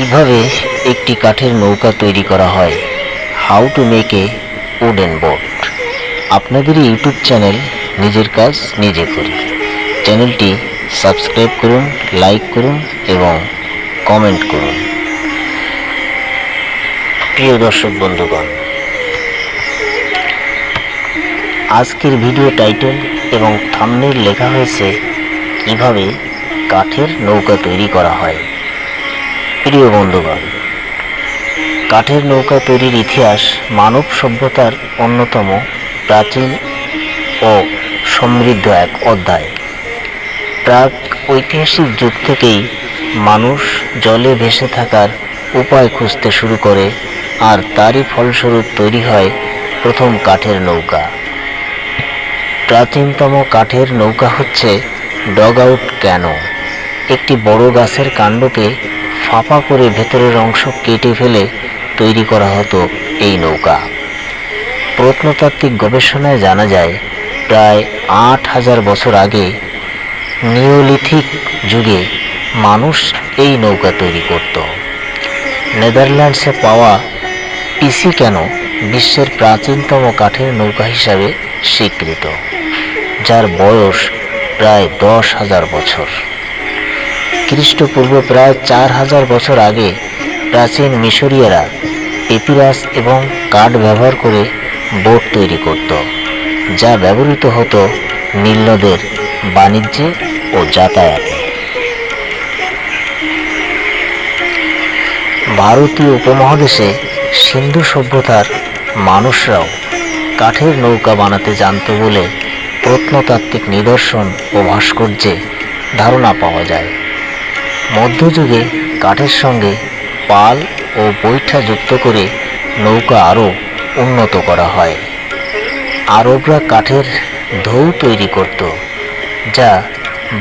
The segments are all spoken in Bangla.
কিভাবে একটি কাঠের নৌকা তৈরি করা হয়, how to make a wooden boat. আপনাদের ইউটিউব চ্যানেল নিজের কাজ নিজে করি, চ্যানেলটি সাবস্ক্রাইব করুন, লাইক করুন এবং কমেন্ট করুন। প্রিয় দর্শক বন্ধুগণ, আজকের ভিডিও টাইটেল এবং থাম্বনেইল লেখা হয়েছে কিভাবে কাঠের নৌকা তৈরি করা হয়। প্রিয় বন্ধুগণ, কাঠের নৌকা তৈরির ইতিহাস মানব সভ্যতার অন্যতম প্রাচীন ও সমৃদ্ধ এক অধ্যায়। প্রাক ঐতিহাসিক যুগ থেকেই মানুষ জলে ভেসে থাকার উপায় খুঁজতে শুরু করে, আর তারই ফলস্বরূপ তৈরি হয় প্রথম কাঠের নৌকা। প্রাচীনতম কাঠের নৌকা হচ্ছে ডগ আউট ক্যানো। একটি বড় গাছের কাণ্ডকে ফাঁপা করে ভেতরের অংশ কেটে ফেলে তৈরি করা হতো এই নৌকা। প্রত্নতাত্ত্বিক গবেষণায় জানা যায়, প্রায় ৮,০০০ বছর আগে নিওলিথিক যুগে মানুষ এই নৌকা তৈরি করত। নেদারল্যান্ডসে পাওয়া পিসি ক্যানো বিশ্বের প্রাচীনতম কাঠের নৌকা হিসাবে স্বীকৃত, যার বয়স প্রায় 10,০০০ বছর। খ্রিস্টপূর্ব প্রায় ৪,০০০ বছর আগে প্রাচীন মিশরীয়রা পেপিরাস এবং কাঠ ব্যবহার করে বোট তৈরি করত, যা ব্যবহৃত হতো নীল নদের বাণিজ্যে ও যাতায়াতে। ভারতীয় উপমহাদেশে সিন্ধু সভ্যতার মানুষরাও কাঠের নৌকা বানাতে জানত বলে প্রত্নতাত্ত্বিক নিদর্শন ও ভাস্কর্যে ধারণা পাওয়া যায়। মধ্যযুগে কাঠের সঙ্গে পাল ও বৈঠা যুক্ত করে নৌকা আরও উন্নত করা হয়। আরবরা কাঠের ঢৌ তৈরি করত, যা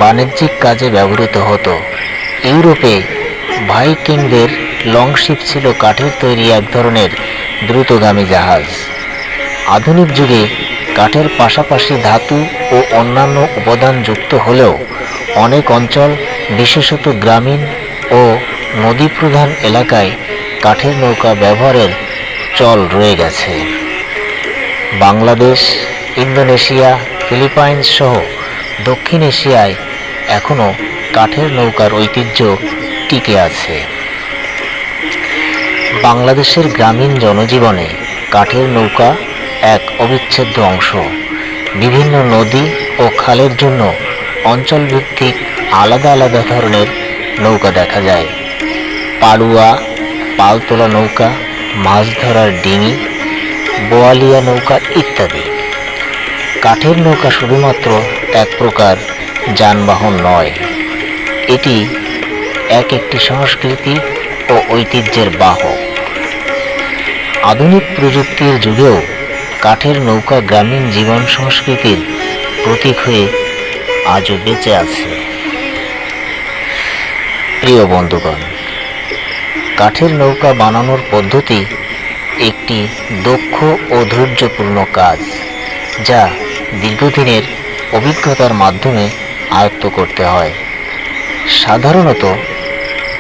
বাণিজ্যিক কাজে ব্যবহৃত হতো। ইউরোপে ভাইকিংদের লংশিপ ছিল কাঠের তৈরি এক ধরনের দ্রুতগামী জাহাজ। আধুনিক যুগে কাঠের পাশাপাশি ধাতু ও অন্যান্য উপাদান যুক্ত হলেও অনেক অঞ্চল, বিশেষত গ্রামীণ ও নদীপ্রধান এলাকায় কাঠের নৌকা ব্যবহারের চল রয়ে গেছে। বাংলাদেশ, ইন্দোনেশিয়া, ফিলিপাইন্স সহ দক্ষিণ এশিয়ায় এখনও কাঠের নৌকার ঐতিহ্য টিকে আছে। বাংলাদেশের গ্রামীণ জনজীবনে কাঠের নৌকা এক অবিচ্ছেদ্য অংশ। বিভিন্ন নদী ও খালের জন্য অঞ্চলভিত্তিক আলাদা আলাদা ধরনের নৌকা দেখা যায়। পাড়ুয়া, পালতোলা নৌকা, মাছ ধরার ডিঙি, বোয়ালিয়া নৌকা ইত্যাদি। কাঠের নৌকা শুধুমাত্র এক প্রকার যানবাহন নয়, এটি একটি সংস্কৃতি ও ঐতিহ্যের বাহক। আধুনিক প্রযুক্তির যুগেও কাঠের নৌকা গ্রামীণ জীবন সংস্কৃতির প্রতীক হয়ে আজও বেঁচে আছে। প্রিয় বন্ধুগণ, কাঠের নৌকা বানানোর পদ্ধতি একটি দক্ষ ও ধৈর্যপূর্ণ কাজ, যা দীর্ঘদিনের অভিজ্ঞতার মাধ্যমে আয়ত্ত করতে হয়। সাধারণত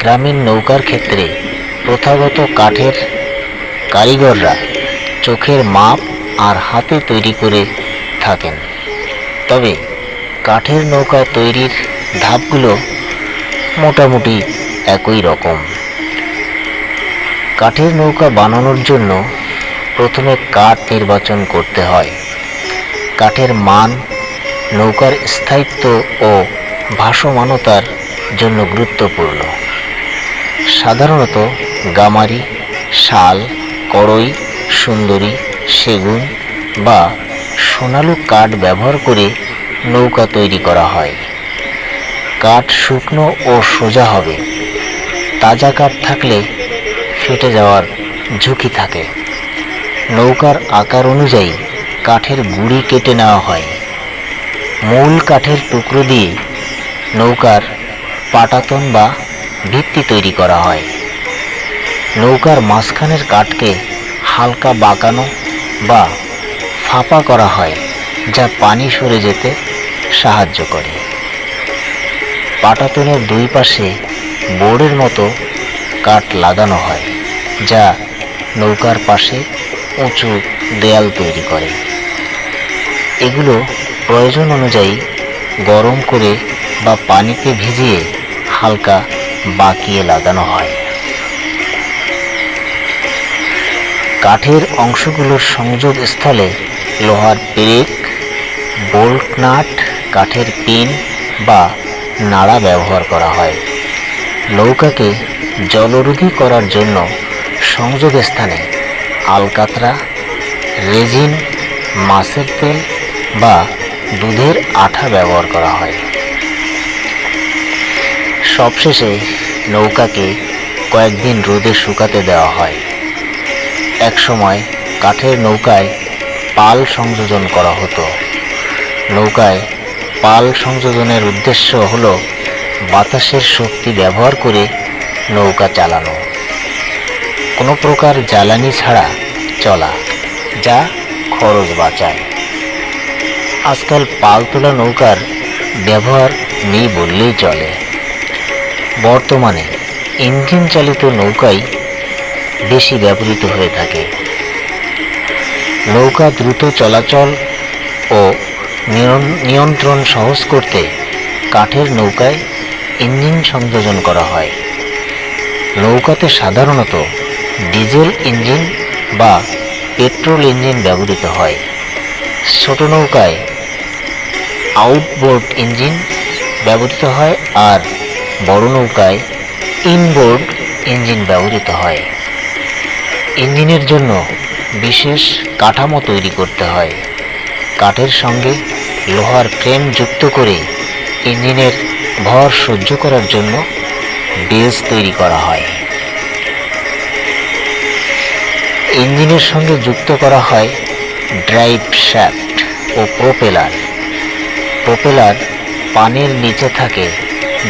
গ্রামীণ নৌকার ক্ষেত্রে প্রথাগত কাঠের কারিগররা চোখের মাপ আর হাতে তৈরি করে থাকেন, তবে কাঠের নৌকা তৈরির ধাপগুলো মোটামুটি একই রকম। কাঠের নৌকা বানানোর জন্য প্রথমে কাঠ নির্বাচন করতে হয়। কাঠের মান নৌকার স্থায়িত্ব ও ভাসমানতার জন্য গুরুত্বপূর্ণ। সাধারণত গামারি, শাল, কড়ই, সুন্দরী, সেগুন বা সোনালু কাঠ ব্যবহার করে নৌকা তৈরি করা হয়। কাঠ শুকনো ও সোজা হবে। তাজা কাঠ থাকলে ফেটে যাওয়ার ঝুঁকি থাকে। নৌকার আকার অনুযায়ী কাঠের গুঁড়ি কেটে নেওয়া হয়। মূল কাঠের টুকরো দিয়ে নৌকার পাটাতন বা ভিত্তি তৈরি করা হয়। নৌকার মাঝখানের কাঠকে হালকা বাঁকানো বা ফাঁপা করা হয়, যা পানি সরে যেতে সাহায্য করে। পাটাতনের দুই পাশে বোর্ডের মতো কাঠ লাগানো হয়, যা নৌকার পাশে উঁচু দেয়াল তৈরি করে। এগুলো প্রয়োজন অনুযায়ী গরম করে বা পানিতে ভিজিয়ে হালকা বাঁকিয়ে লাগানো হয়। কাঠের অংশগুলোর সংযোগ স্থলে লোহার পেরেক, বোল্ট নাট, কাঠের পিন বা নাড়া ব্যবহার করা হয়। নৌকাকে জলরোধী করার জন্য সংযোগ স্থানে আলকাতরা, রেজিন, মাছের তেল বা দুধের আঠা ব্যবহার করা হয়। সবশেষে নৌকাকে কয়েকদিন রোদে শুকাতে দেওয়া হয়। একসময় কাঠের নৌকায় পাল সংযোজন করা হতো। নৌকায় পাল সংযোজনের উদ্দেশ্য হলো বাতাসের শক্তি ব্যবহার করে নৌকা চালানো, কোনো প্রকার জ্বালানি ছাড়া চলা, যা খরচ বাঁচায়। আজকাল পাল তোলা নৌকার ব্যবহার নেই বললেই চলে। বর্তমানে ইঞ্জিন চালিত নৌকাই বেশি ব্যবহৃত হয়ে থাকে। নৌকা দ্রুত চলাচল ও নিয়ন্ত্রণ সহজ করতে কাঠের নৌকায় ইঞ্জিন সংযোজন করা হয়। নৌকাতে সাধারণত ডিজেল ইঞ্জিন বা পেট্রোল ইঞ্জিন ব্যবহৃত হয়। ছোট নৌকায় আউটবোর্ড ইঞ্জিন ব্যবহৃত হয় আর বড় নৌকায় ইনবোর্ড ইঞ্জিন ব্যবহৃত হয়। ইঞ্জিনের জন্য বিশেষ কাঠামো তৈরি করতে হয়। কাঠের সঙ্গে লোহার ফ্রেম যুক্ত করে ইঞ্জিনের ভর সহ্য করার জন্য বেস তৈরি করা হয়। ইঞ্জিনের সঙ্গে যুক্ত করা হয় ড্রাইভ শ্যাফট ও প্রোপেলার। প্রোপেলার পানির নিচে থাকে,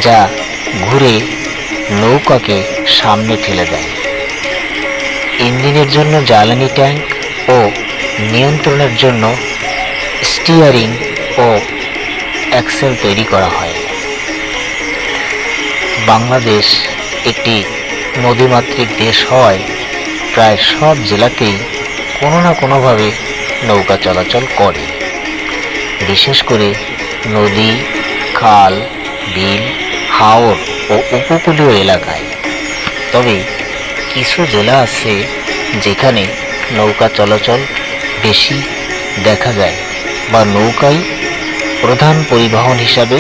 যা ঘুরে নৌকাকে সামনে ঠেলে দেয়। ইঞ্জিনের জন্য জ্বালানি ট্যাঙ্ক ও নিয়ন্ত্রণের জন্য স্টিয়ারিং ও অ্যাক্সেল তৈরি করা হয়। বাংলাদেশ একটি নদীমাতৃক দেশ হওয়ায় প্রায় সব জেলাতেই কোনো না কোনোভাবে নৌকা চলাচল করে। বিশেষ করে নদী, খাল, বিল, হাওর ও উপকূলীয় এলাকায়। তবে কিছু জেলা আছে যেখানে নৌকা চলাচল বেশি দেখা যায় বা নৌকাই প্রধান পরিবহন হিসাবে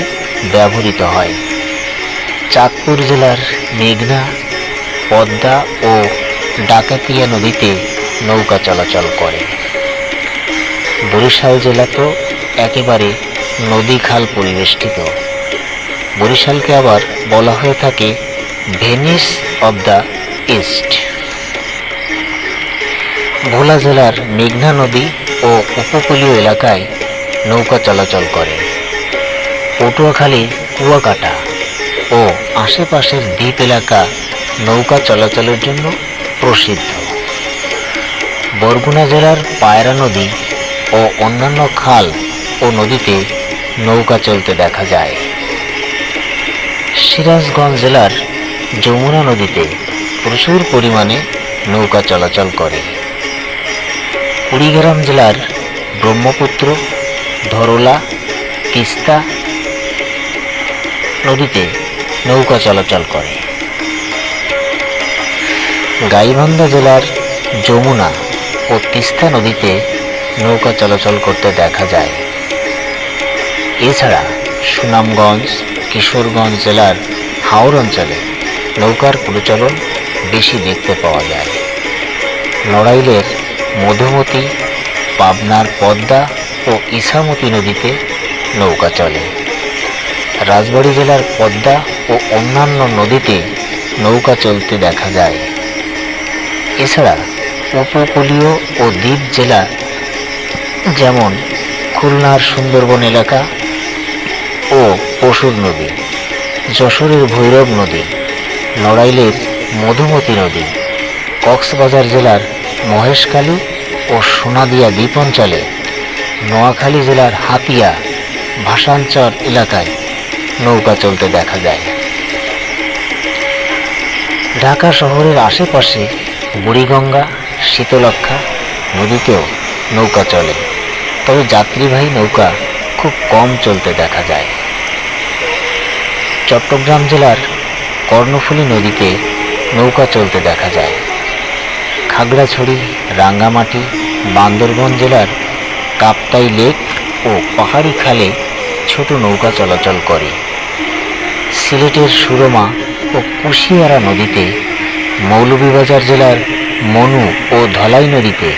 ব্যবহৃত হয়। চাঁদপুর জেলার মেঘনা, পদ্মা ও ডাকাতিয়া নদীতে নৌকা চলাচল করে। বরিশাল জেলা তো একেবারে নদী খাল পরিবেষ্টিত। বরিশালকে আবার বলা হয়ে থাকে ভেনিস অব দ্য ইস্ট। ভোলা জেলার মেঘনা নদী ও উপকূলীয় এলাকায় নৌকা চলাচল করে। পটুয়াখালীর কুয়াকাটা ও আশেপাশের দ্বীপ এলাকা নৌকা চলাচলের জন্য প্রসিদ্ধ। বরগুনা জেলার পায়রা নদী ও অন্যান্য খাল ও নদীতে নৌকা চলতে দেখা যায়। সিরাজগঞ্জ জেলার যমুনা নদীতে প্রচুর পরিমাণে নৌকা চলাচল করে। কুড়িগ্রাম জেলার ব্রহ্মপুত্র, ধরলা, তিস্তা নদীতে নৌকা চলাচল করে। গাইবান্ধা জেলার যমুনা ও তিস্তা নদীতে নৌকা চলাচল করতে দেখা যায়। এছাড়া সুনামগঞ্জ, কিশোরগঞ্জ জেলার হাওর অঞ্চলে নৌকার প্রচলন বেশি দেখতে পাওয়া যায়। নড়াইলের মধুমতি, পাবনার পদ্মা ও ইছামতি নদীতে নৌকা চলে। রাজবাড়ী জেলার পদ্মা ও অন্যান্য নদীতে নৌকা চলতে দেখা যায়। এছাড়া উপকূলীয় ও দ্বীপ জেলা যেমন খুলনার সুন্দরবন এলাকা ও পশুর নদী, যশোরের ভৈরব নদী, নড়াইলের মধুমতি নদী, কক্সবাজার জেলার মহেশখালী ও সোনাদিয়া দ্বীপ অঞ্চলে, নোয়াখালী জেলার হাতিয়া, ভাসানচর এলাকায় নৌকা চলতে দেখা যায়। ঢাকা শহরের আশেপাশে বুড়িগঙ্গা, শীতলক্ষ্যা নদীতেও নৌকা চলে, তবে যাত্রীবাহী নৌকা খুব কম চলতে দেখা যায়। চট্টগ্রাম জেলার কর্ণফুলী নদীতে নৌকা চলতে দেখা যায়। খাগড়াছড়ি, রাঙ্গামাটি, বান্দরবান জেলার কাপ্তাই লেক ও পাহাড়ি খালে ছোট নৌকা চলাচল করে। সিলেটের সুরমা ও কুশিয়ারা নদীতে, মৌলভীবাজার জেলার মনু ও ধলাই নদীতে,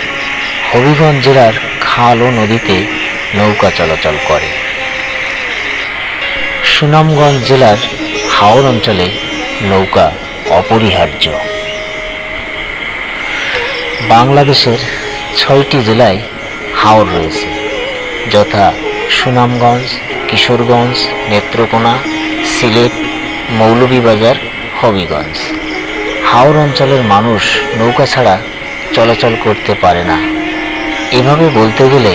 হবিগঞ্জ জেলার খাল ও নদীতে নৌকা চলাচল করে। সুনামগঞ্জ জেলার হাওর অঞ্চলে নৌকা অপরিহার্য। বাংলাদেশের 6টি জেলায় হাওর রয়েছে, যথা সুনামগঞ্জ, কিশোরগঞ্জ, নেত্রকোনা, সিলেট, মৌলভীবাজার, হবিগঞ্জ। হাওর অঞ্চলের মানুষ নৌকা ছাড়া চলাচল করতে পারে না। এভাবে বলতে গেলে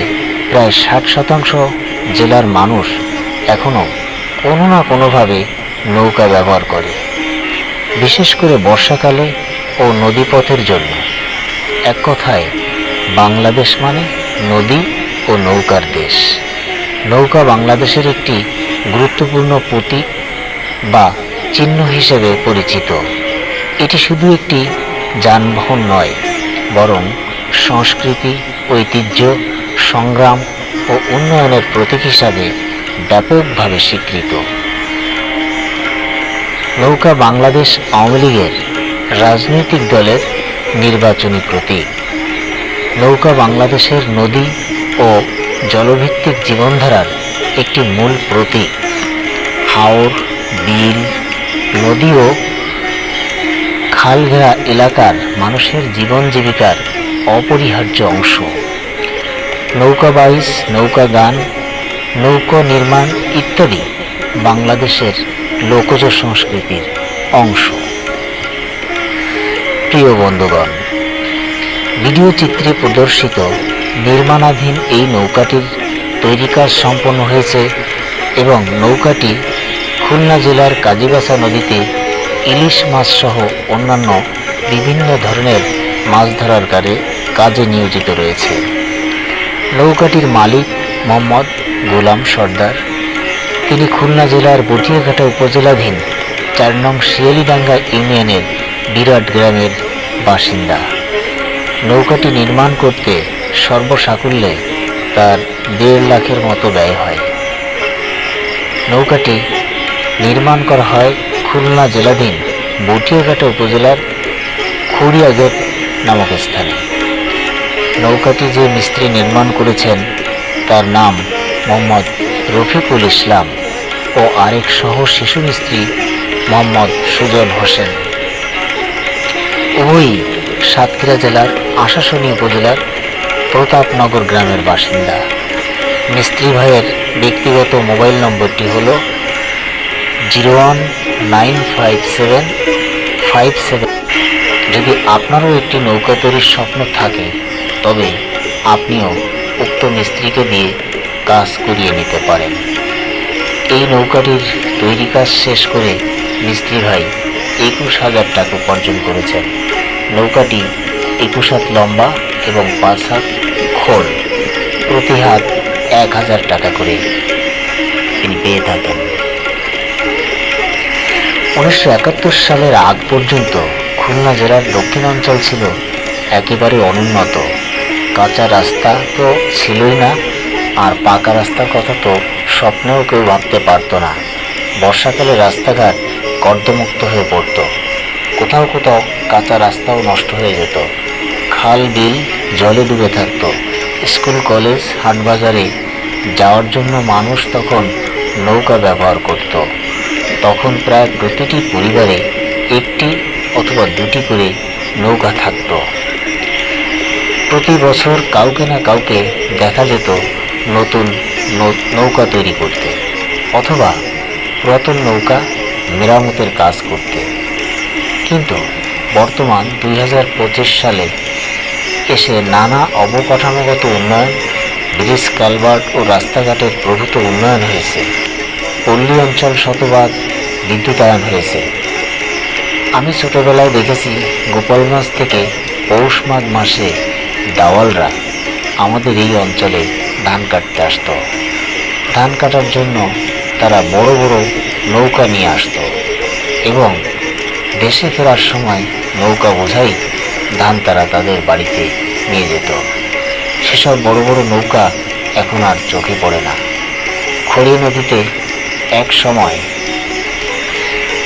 প্রায় 60% জেলার মানুষ এখনও কোনো না কোনোভাবে নৌকা ব্যবহার করে, বিশেষ করে বর্ষাকালে ও নদীপথের জন্য। এক কথায় বাংলাদেশ মানে নদী ও নৌকার দেশ। নৌকা বাংলাদেশের একটি গুরুত্বপূর্ণ প্রতীক বা চিহ্ন হিসেবে পরিচিত। এটি শুধু একটি যানবাহন নয়, বরং সংস্কৃতি, ঐতিহ্য, সংগ্রাম ও উন্নয়নের প্রতীক হিসাবে ব্যাপকভাবে স্বীকৃত। নৌকা বাংলাদেশ আওয়ামী লীগের রাজনৈতিক দলের নির্বাচনী প্রতীক। নৌকা বাংলাদেশের নদী ও জলভিত্তিক জীবনধারার একটি মূল প্রতীক। হাওর, বিল, নদী ও খালঘেরা এলাকার মানুষের জীবন জীবিকার অপরিহার্য অংশ। নৌকা বাইচ, নৌকা গান, নৌকা নির্মাণ ইত্যাদি বাংলাদেশের লোকজ সংস্কৃতির অংশ। প্রিয় বন্ধুগণ, ভিডিও চিত্রে প্রদর্শিত নির্মাণাধীন এই নৌকাটির তৈরি কাজ সম্পন্ন হয়েছে এবং নৌকাটি খুলনা জেলার কাজীবাসা নদীতে ইলিশ মাছ সহ অন্যান্য বিভিন্ন ধরনের মাছ ধরার কাজে নিয়োজিত রয়েছে। নৌকাটির মালিক মোহাম্মদ গোলাম সর্দার। তিনি খুলনা জেলার বটিয়াঘাটা উপজেলাধীন 4 নং শিয়ালিডাঙ্গা ইউনিয়নের বিরাট গ্রামের বাসিন্দা। নৌকাটি নির্মাণ করতে সর্বসাকুল্যে তার 1.5 লাখের মতো ব্যয় হয়। নৌকাটি নির্মাণ করা হয় খুলনা জেলাধীন বটিয়াঘাটা উপজেলার খুড়িয়া গেট নামক স্থানে। নৌকাটি যে মিস্ত্রি নির্মাণ করেছেন তার নাম মোহাম্মদ রফিকুল ইসলাম ও আরেক সহ শিশু মিস্ত্রি মোহাম্মদ সুজন হোসেন। উভয়ই সাতক্ষীরা জেলার আশাশুনি উপজেলার প্রতাপনগর গ্রামের বাসিন্দা। মিস্ত্রি ভাইয়ের ব্যক্তিগত মোবাইল নম্বরটি হল 0195757। যদি আপনারও একটি নৌকা তৈরির স্বপ্ন থাকে, তবে আপনিও উক্ত মিস্ত্রিকে দিয়ে কাজ করিয়ে নিতে পারেন। এই নৌকাটির তৈরি কাজ শেষ করে মিস্ত্রি ভাই 21,000 টাকা উপার্জন করেছেন। নৌকাটি 21 হাত লম্বা এবং 5 হাত খোল, প্রতি হাত 1,000 টাকা করে তিনি পেয়ে থাকেন। 1971 সালের আগ পর্যন্ত খুলনা জেলার দক্ষিণাঞ্চল ছিল একেবারে অনুন্নত। কাঁচা রাস্তা তো ছিলই না, আর পাকা রাস্তার কথা তো স্বপ্নেও কেউ ভাবতে পারত না। বর্ষাকালে রাস্তাঘাট কর্দমুক্ত হয়ে পড়ত, কোথাও কোথাও কাঁচা রাস্তাও নষ্ট হয়ে যেত। খাল বিল জলে ডুবে থাকত। স্কুল, কলেজ, হাটবাজারে যাওয়ার জন্য মানুষ তখন নৌকা ব্যবহার করত। তখন প্রায় প্রতিটি পরিবারে একটি অথবা 2টি করে নৌকা থাকত। প্রতি বছর কাউকে না কাউকে দেখা যেত নতুন নৌকা তৈরি করতে অথবা পুরাতন নৌকা মেরামতের কাজ করতে। কিন্তু বর্তমান 2025 সালে এসে নানা অবকাঠামোগত উন্নয়ন, ব্রিজ, কালভার্ট ও রাস্তাঘাটের প্রভূত উন্নয়ন হয়েছে। পল্লী অঞ্চল শতভাগ বিদ্যুতায়ন হয়েছে। আমি ছোটবেলায় দেখেছি গোপালগঞ্জ থেকে পৌষ মাঘ মাসে দাওয়ালরা আমাদের এই অঞ্চলে ধান কাটতে আসতো। ধান কাটার জন্য তারা বড় বড় নৌকা নিয়ে আসতো এবং দেশে ফেরার সময় নৌকা বোঝাই ধান তারা তাদের বাড়িতে নিয়ে যেত। সেসব বড় বড় নৌকা এখন আর চোখে পড়ে না। খড়ি নদীতে এক সময়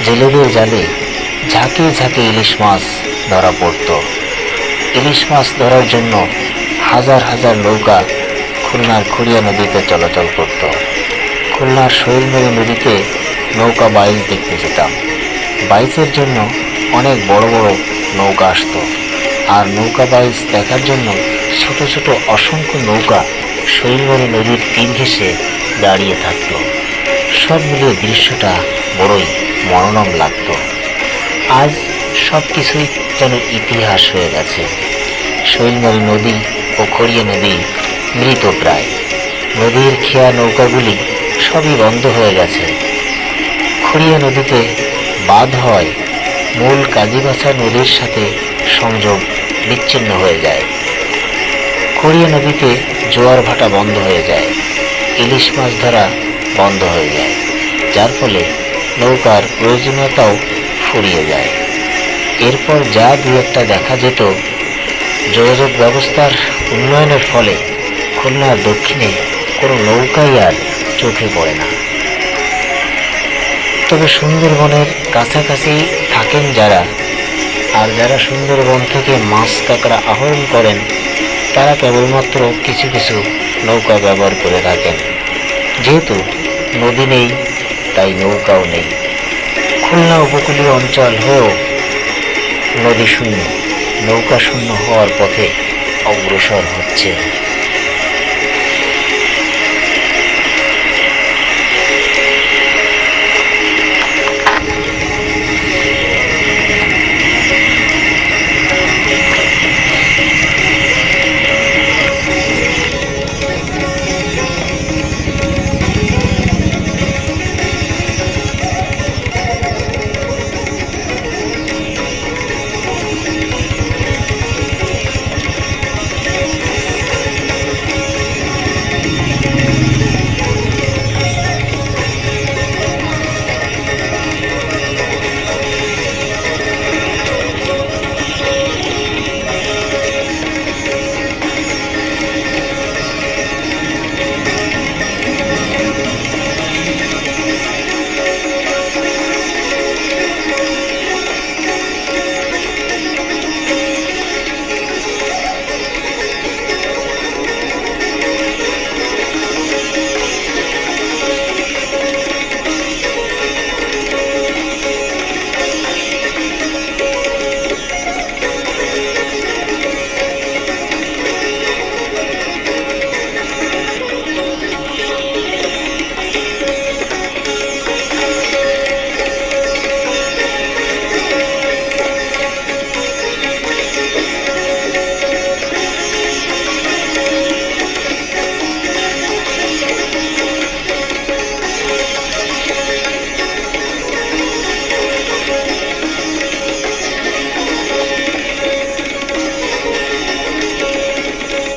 জেলেদের জালে ঝাঁকে ঝাঁকে ইলিশ মাছ ধরা পড়ত। ইলিশ মাছ ধরার জন্য হাজার হাজার নৌকা খুলনার খড়িয়া নদীতে চলাচল করত। খুলনার শৈলমারী নদীতে নৌকা বাইচ দেখতে যেতাম। বাইচের জন্য অনেক বড় বড় নৌকা আসতো, আর নৌকা বাইচ দেখার জন্য ছোট ছোট অসংখ্য নৌকা শৈলমারী নদীর তীর ঘেঁষে দাঁড়িয়ে থাকত। সব মিলিয়ে দৃশ্যটা বড়ই মনোরম লাগতো। আজ সব কিছুই যেন ইতিহাস হয়ে গেছে। শৈলমারী নদী ও খড়িয়া নদী মৃত প্রায়। নদীর খেয়া নৌকাগুলি সবই বন্ধ হয়ে গেছে। খড়িয়া নদীতে বাঁধ হয়, মূল কাজীবাছা নদীর সাথে সংযোগ বিচ্ছিন্ন হয়ে যায়। খড়িয়া নদীতে জোয়ার ভাটা বন্ধ হয়ে যায়, ইলিশ মাছ ধরা বন্ধ হয়ে যায়, যার ফলে নৌকার প্রয়োজনীয়তাও ফুরিয়ে যায়। এরপর যা দু একটা দেখা যেত, যোগাযোগ ব্যবস্থার উন্নয়নের ফলে খুলনার দক্ষিণে কোনো নৌকাই আর চোখে পড়ে না। তবে সুন্দরবনের কাছাকাছি থাকেন যারা, আর যারা সুন্দরবন থেকে মাছ কাঁকড়া আহরণ করেন, তারা কেবলমাত্র কিছু কিছু নৌকা ব্যবহার করে থাকেন। যেহেতু নদী নেই, তাই নৌকাও নেই। খুলনা উপকূলীয় অঞ্চল হয়েও নদী শূন্য, নৌকা শূন্য হওয়ার পথে অগ্রসর হচ্ছে।